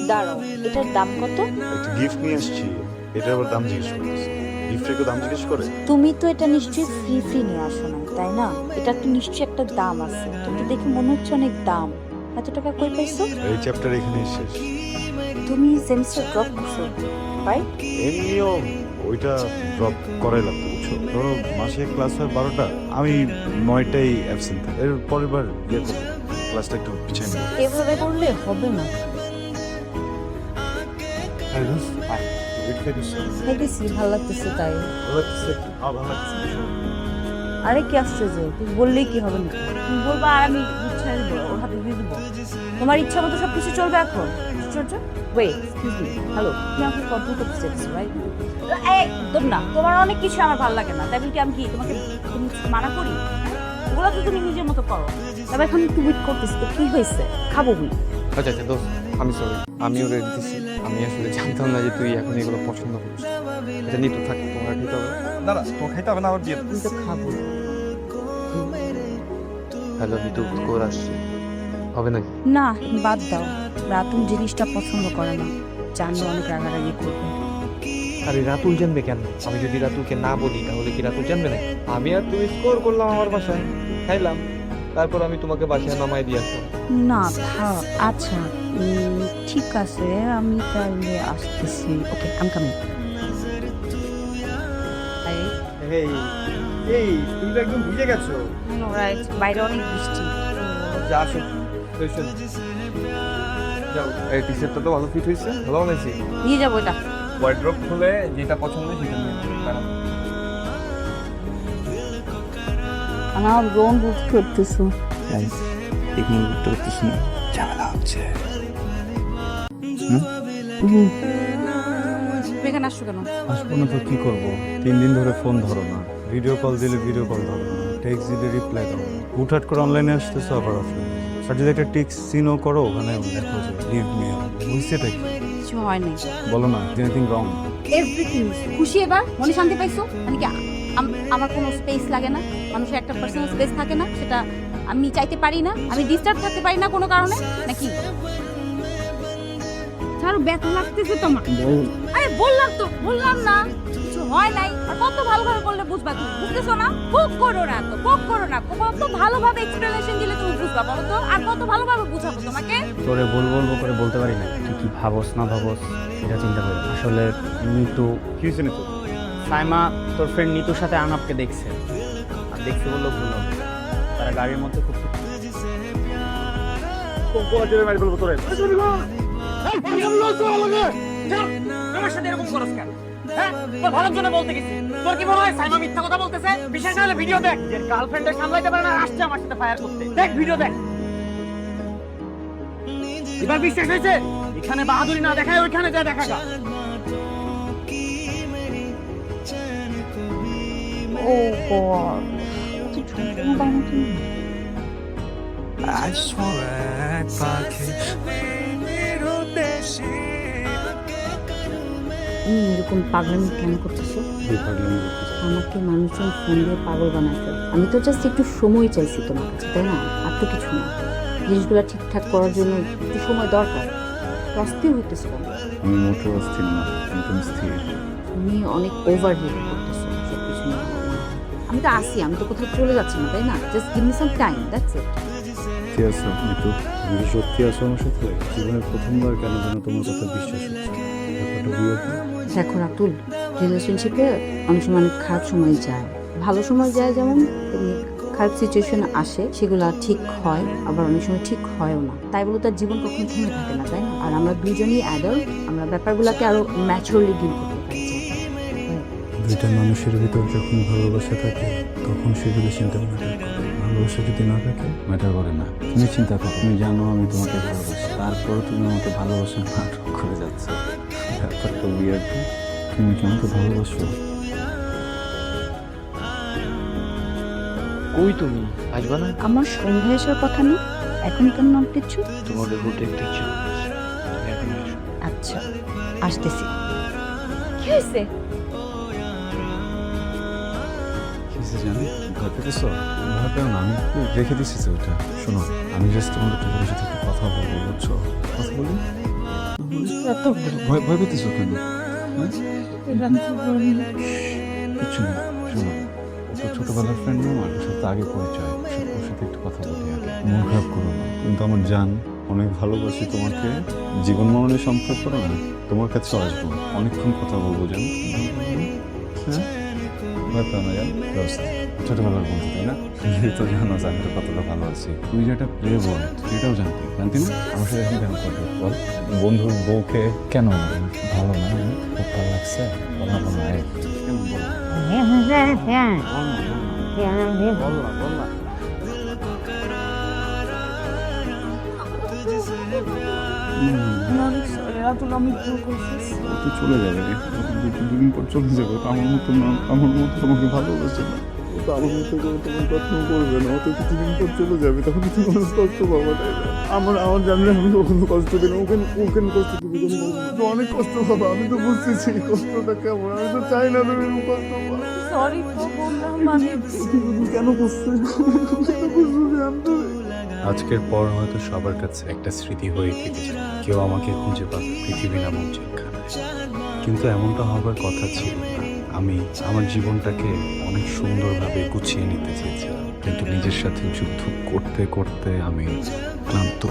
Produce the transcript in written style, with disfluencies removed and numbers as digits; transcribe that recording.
দাঁড়াও, এটার দাম কত? একটা গিফট নিয়ে আসছি, এটার আবার দাম জিজ্ঞেস করতেছে। গিফটের কেউ দাম জিজ্ঞেস করে? তুমি তো এটা নিশ্চয়ই ফ্রি ফ্রি নিয়ে আসো না, তাই না? এটা তো নিশ্চয়ই একটা দাম আছে, তো তো দেখে মনে হচ্ছে অনেক দাম। এত টাকা কই পাইছো? এই চ্যাপ্টার এখানেই শেষ। তুমি সেমিস্টার ড্রপ করছো, রাইট? এমনিও ওইটা ড্রপ করাই লাগতো, বুঝছো? ধরো মাসে ক্লাস হয় 12টা, আমি 9টাই অ্যাবসেন্ট থাকি। এর পরের বার ইয়ে করবো, ক্লাসটা একটু পিছিয়ে নেবো। এভাবে করলে হবে না। খাইতেছি, ভালো লাগতেছে তাই। আরে কি আশ্চর্য, তুমি বললেই কি হবে না? তুমি বলবা আর আমি ইচ্ছা দিব, ওর হাতে দিয়ে দিব। তোমার ইচ্ছা মতো সবকিছু চলবে এখন। আশ্চর্য। ওয়েট, এক্সকিউজ মি, হ্যালো, তুমি আমাকে কন্ট্রোল করতে চাইছো, রাইট? একদম না, তোমার অনেক কিছু আমার ভালো লাগে না, তাই বলে কি আমি কি তোমাকে তুমি মানা করি? ওগুলো তো তুমি নিজের মতো করো। তবে এখন একটু উইট করতেছি, তো কি হয়েছে? খাবো উইট। আচ্ছা আচ্ছা দোস্ত, আমি সরি, আমিও রেড দিচ্ছি। আমি আসলে জানতাম না যে তুই এখন এগুলো পছন্দ করিস। আচ্ছা নিতু থাক, তোমার খেতে হবে না? না তোমার খাইতে হবে না, আবার দিয়ে আমি তো খাবো। হ্যালো নিতু, স্কোর আসছে, হবে নাকি? না, বাদ দাও। রাতুল জিনিসটা পছন্দ করে না, জানলে অনেক রাগারাগি করবে। আরে রাতুল জানবে কেন? আমি যদি রাতুলকে না বলি তাহলে কি রাতুল জানবে না? আমি আর তুই স্কোর করলাম আমার বাসায়, খাইলাম, তারপর আমি তোমাকে বাসায় নামাই দিয়ে আসলাম। না থাক, আচ্ছা ঠিক আছে, আমি তাহলে আসতেছি। ওকে, আমি কামিং। এই এই তুমি তো একদম বুঝে গেছো। রাইট, বাইরে অনেক বৃষ্টি। যা আসো, যাও। এই টি শার্টটা তো ভালো ফিট হয়েছে, ভালো বানাইছি। নিয়ে যাবো এটা। ওয়ার্ড্রপ খুলে যেটা পছন্দ সেটা নিয়ে নেবো, কারণ আমার বোন বুঝ করতেছো। এগুলো করতে পারতেছি না, ঝামেলা হচ্ছে। তুমি এখানে আসছো কেন? আসবো না তো কি করবো? 3 দিন ধরে ফোন ধরো না, ভিডিও কল দিলে ভিডিও কল ধরো না, টেক্সট দিলে রিপ্লাই দাও না, হুটহাট করে অনলাইনে আসতেছো আবার অফলাইনে। আর যদি একটা টেক্সট সিনও করো, ওখানে দেখো যে লিভ মি, বুঝছেটা কি? কিছু হয় নাই। বলো না, এনিথিং রং? এভরিথিং। খুশি এবার? মনে শান্তি পাইছো? মানে কি আমার কোনো স্পেস লাগে না? মানুষের একটা পার্সোনাল স্পেস থাকে না, সেটা আমি চাইতে পারি না? আমি ডিস্টার্ব থাকতে পারি না কোনো কারণে নাকি? ছাড়ো, ব্যথা লাগতেছে তোমার। আরে বললাম না কিছু হয় নাই। আর কত ভালোভাবে বললে বুঝবা, তুমি বুঝতেছো না? বুক করো না তো, বুক করো না, কত ভালোভাবে এক্সপ্লেনেশন দিলে তুমি বুঝবা বলো তো? আর কত ভালোভাবে বুঝাবো তোমাকে? তোরে বলবো করে বলতে পারি না, তুই কি ভাবস না ভাবস এটা চিন্তা করি। আসলে নিতু, কি হয়েছে না তো? সাইমা তোর ফ্রেন্ড নিতুর সাথে আনাপকে দেখছে, আর দেখছে বললেও ভুল হবে। তারা গাড়ির মধ্যে খুব আমার সাথে এরকম করস কেন? হ্যাঁ, তোর ভালোর জন্য বলতে গেছি। তোর কি মনে হয় সাইমা মিথ্যা কথা বলতেছে? বিশেষ হলে ভিডিও দেখ, যে গার্লফ্রেন্ডের সামলাইতে পারে না, আসছে আমার সাথে ফায়ার করতে। দেখ ভিডিও দেখ। এবার বিশ্বাস হয়েছে? এখানে বাহাদুরি না দেখায় ওইখানে যা দেখা গা। ও গড, কি যন্ত্রণা বানানো তুমি। তুমি এরকম পাগলামি কেন করতেছো? আমাকে মানুষজন ফোন দিয়ে পাগল বানায় ফেলে। আমি তো জাস্ট একটু সময় চাইছি তোমার কাছে, তাই না? আর তো কিছু না। জিনিসগুলো ঠিকঠাক করার জন্য একটু সময় দরকার। অস্থির হইতেছো কেন? আমি মোটেও অস্থির না, একদম স্থির। তুমি অনেক ওভার হিট করতেছো সবকিছু নিয়ে। আমি তো আসি, আমি তো কোথাও চলে যাচ্ছি না, তাই না? Just give me some time, that's it. সত্যি আছো নিতু? তুমি সত্যি আছো আমার সাথে? জীবনের প্রথমবার কেন যেন তোমার কথা বিশ্বাস হচ্ছে না। ব্যাপারটা weird না? দেখো রাতুল, রিলেশনশিপে অনেক সময় অনেক খারাপ সময় যায়, ভালো সময় যায় যেমন, তেমনি খারাপ সিচুয়েশন আসে, সেগুলো ঠিক হয়, আবার অনেক সময় ঠিক হয়ও না। তাই বলে তার জীবন কখনো থেমে থাকে না, তাই না? আর আমরা দুজনই অ্যাডাল্ট, আমরা ব্যাপারগুলোকে আরো ম্যাচুরালি ডিল করতে পারি। দুইটা মানুষের ভিতর যখন ভালোবাসা থাকে, তখন সে রিলেশনটা ম্যাটার করে। ভালোবাসা যদি না থাকে, ম্যাটার করে না। তুমি চিন্তা করো, তুমি জানো আমি তোমাকে ভালোবাসি, তারপরে তুমি আমাকে ভালোবাসা নাটক করে যাচ্ছ। ব্যাপারটা উইয়ার্ড। তুমি কি আমাকে ভালোবাসো? কই তুমি আসবা না? আমার সন্ধ্যা আসার কথা না, এখন কেন নাম দিচ্ছ? তোমাদের রুটে দেখতে ইচ্ছা করতেছে, তুমি এখন এসো। আচ্ছা, আসতেছি। কি হয়েছে? কিছু জানি, ভয় পেতেছ? ভয় পেও না, আমি একটু রেখে দিচ্ছি তো ওটা। শোনো, আমি জাস্ট তোমাদের দুজনের সাথে একটু কথা বলবো, বুঝছো? কথা বলি? ভয় ভয় পেতেছ কেন? হ্যাঁ? কিচ্ছু না, শোনো, ও তো ছোটবেলার ফ্রেন্ড না আমার, ওর সাথে আগে পরিচয়, ওর সাথে একটু কথা বলি আগে। মন খারাপ করো না, কিন্তু আমার জান, অনেক ভালোবাসি তোমাকে, জীবন মরণের সম্পর্ক না, তোমার কাছে আসবো, অনেকক্ষণ কথা বলবো জান। হ্যাঁ, ভয় পাও না জান, ব্যবস্থা। ছোটবেলার বন্ধু তাই না? তুমি তো জানো যে আমি তোর কতটা ভালো আছি। তুই যে একটা প্লে বয়, এটাও জানতি না? আমার সাথে এখন কেন করবি বল? বন্ধুর বউকে কেন ভালো না? খুব ভালো লাগছে, বল না বল না, এই, কেন বল? আমি ভুল করছি। তুই চলে যাবে, দুদিন পর চলে যাবে, তো আমার মতো না, আমার মতো তোমাকে ভালোবাসে না, ও তো আমার মতো করে তোমার যত্ন করবে না, ও তো কিছুদিন পর চলে যাবে, তখন তুমি অনেক কষ্ট পাবো, তাই না? আমার জানলে আমি কখনো কষ্ট দিই না, ওকে কষ্ট দিবি, তুমি অনেক কষ্ট পাবো, আমি তো বুঝতেছি কষ্টটা কেমন, আমি তো চাই না তুমি এরকম কষ্ট পাবো। সরি তো বললাম আমি। তুমি কেন করছো, কেন করছো জানতো? আজকের পর হয়তো সবার কাছে একটা স্মৃতি হয়ে থেকে যায়, কেউ আমাকে খুঁজে পাবে পৃথিবী নামক জেলখানায়, কিন্তু এমনটা হবার কথা ছিল না। আমি আমার জীবনটাকে অনেক সুন্দরভাবে গুছিয়ে নিতে চেয়েছিলাম, কিন্তু নিজের সাথে যুদ্ধ করতে করতে আমি ক্লান্ত।